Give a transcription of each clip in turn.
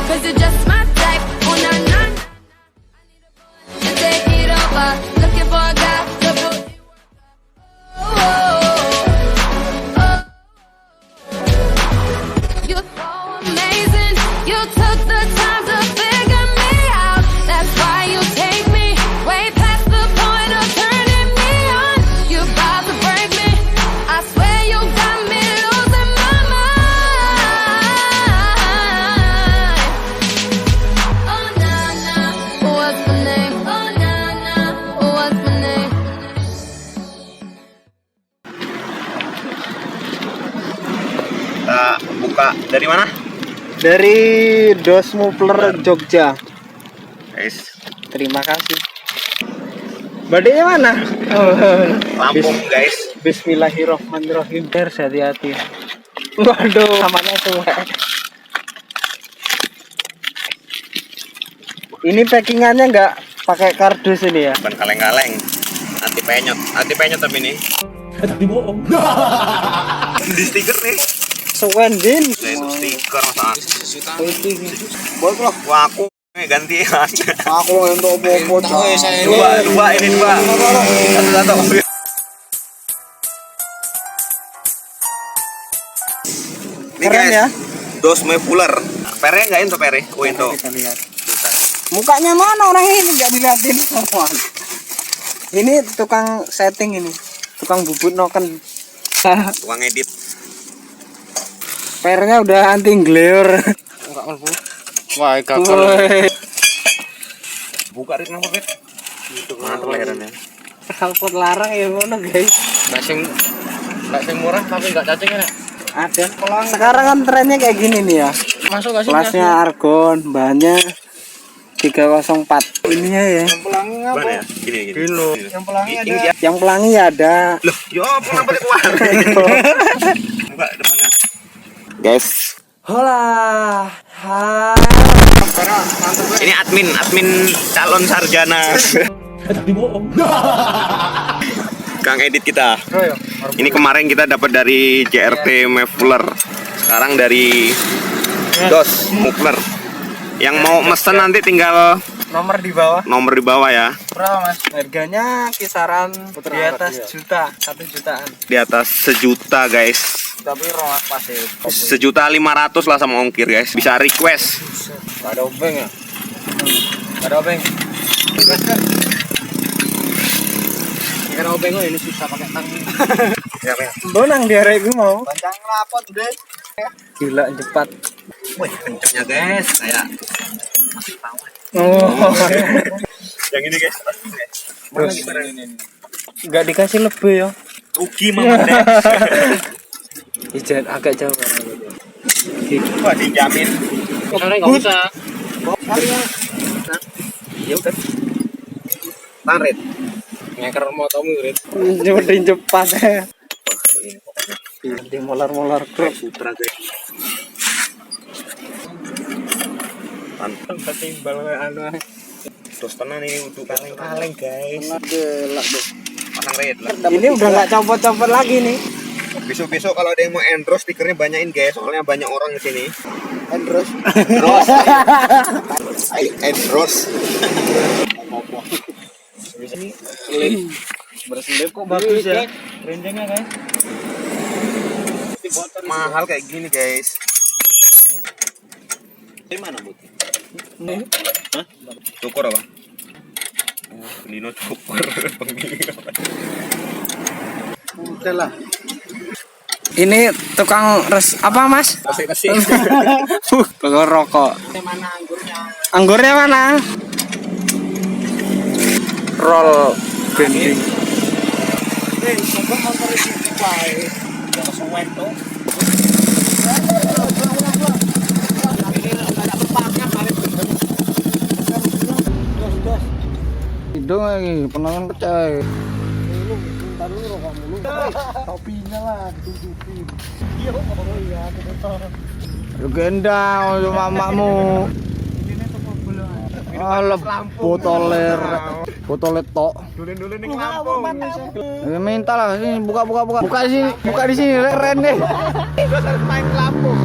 'cause you're just my type. Oh, nah, nah. And take it over. Looking for a guy to put you oh. You're so amazing. You took the time to figure me out. That's why you take me way past the point of turning me on. You're about to break me. I swear you got me losing my mind. Oh, nah, nah. What's my name? Oh, nah, nah. What's my name? Kita buka dari mana? Dari Dos Mupler Jogja. Guys, Terima kasih. Badainya mana? Lampung guys. Bismillahirrohmanirrohim. Hati-hati. Waduh, samanya semua. Ini packingannya nggak pakai kardus ini ya? Bukan kaleng-kaleng. Anti penyot tapi ini. Dibohong. Di stiker nih. Sewendin. Nah, itu stiker masa. Boleh Wah, aku gantian. aku untuk popo. Dua ini dua. Satu. Ini Keren guys, ya? Dos Mupler. Pere nggak itu pere? Oh itu. Kita lihat. Mukanya mana orang ini nggak dilihatin semua. Ini tukang setting ini, tukang bubut noken. Uang edit. Pernya udah anti glare. Enggak melbu. Wah, Woi, Buka rit nomor rit. Mantap leherannya. Alpot larang ya mana guys? Nggak sing murah tapi nggak cacing ya. Ada. Sekarang kan trennya kayak gini nih ya. Masuk nggak sih? Kelasnya argon, bahannya 304. Ininya ya. Yang pelangi Mana apa? ya? Gini. Yang pelangi ada. Yang pelangi ya ada. Loh, yo pulang balik keluar. Buka depannya. Guys, Hola. ini admin calon sarjana. Dibohong. Kang edit kita. Ini kemarin kita dapat dari JRT Mupler. Sekarang dari Dos Mupler. Yang mau mesen nanti tinggal Nomor di bawah. nomor di bawah ya. Berapa mas? Harganya kisaran di atas juta, 1 jutaan. Di atas sejuta guys. Tapi rumah pas ya. 1.500.000 lah sama ongkir guys. Bisa request. Gak ada obeng ya? Gak ada obeng. Request kan? Karena obeng lo ini susah pakai tang. Siapa ya? Bonang di hari gue mau. Pancang rapot deh. Gila cepat. Wih, kencengnya guys. Kayak Oh. yang ini guys. Terus nggak dikasih lebih ya? Ugi mama deh. Ijan agak jauh. Wah, dijamin. Karena nggak usah. Ya udah. Tarik. Ngeker motomu Rit. Jemput cepat ya. Di molar krep. Sutra guys. Mantap. Timbal anu. Terus tenan ini untuk kaleng-kaleng guys. Gelak deh. Pasang red lah. Ini udah nggak copot-copot lagi nih. Besok-besok kalau ada yang mau endorse stikernya banyakin guys, soalnya banyak orang di sini. Endros. Endorse. Berselip kok bagus ya. Renjengnya kan. Mahal kayak gini guys. Di mana bu? Hah? Cukur apa? Lino cukur. Udah lah. Ini tukang apa mas? Kasih. Tukang rokok. Mana anggurnya? Anggurnya mana? Roll bending. Coba motor ini pakai. Yang sewen tuh. Hidung lagi, penangan pecah. Bentar dulu rokok mulu. Topinya lah ditunjukin. Iya, oh iya, aku betul. Lu gendang sama mamamu. Ini toko bola. Alah, botol tok. Dulu ning Lampung. Minta lah sini buka di sini keren deh. Terus harus main ke Lampung.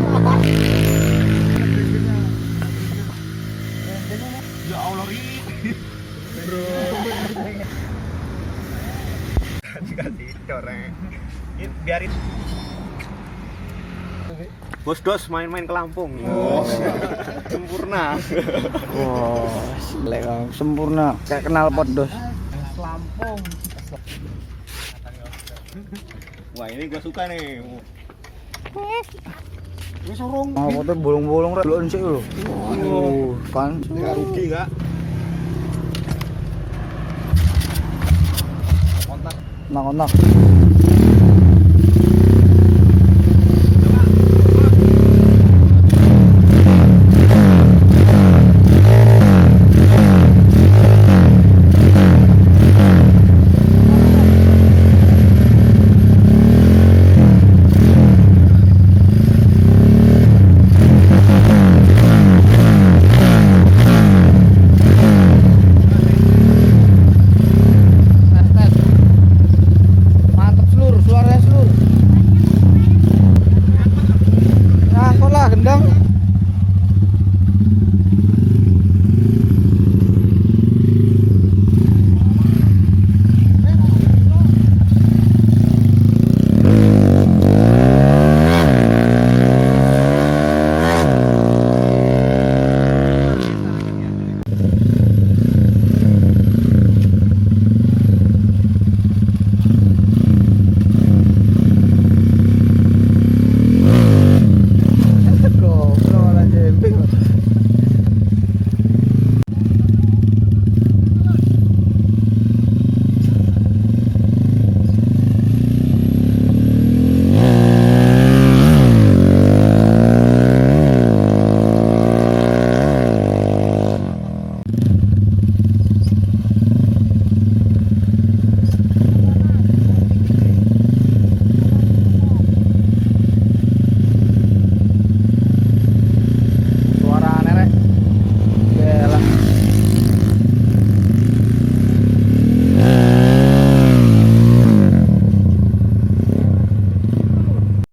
biarin. Bos dos main-main ke Lampung. Sempurna. Wah, gile Kang. Sempurna. Kayak kenal pot dos. Lampung. Wah, ini gue suka nih. Ini sorong. Ah, potnya bolong-bolong rek. Belum sih lho. Kan. Gak rugi kak. Kontak.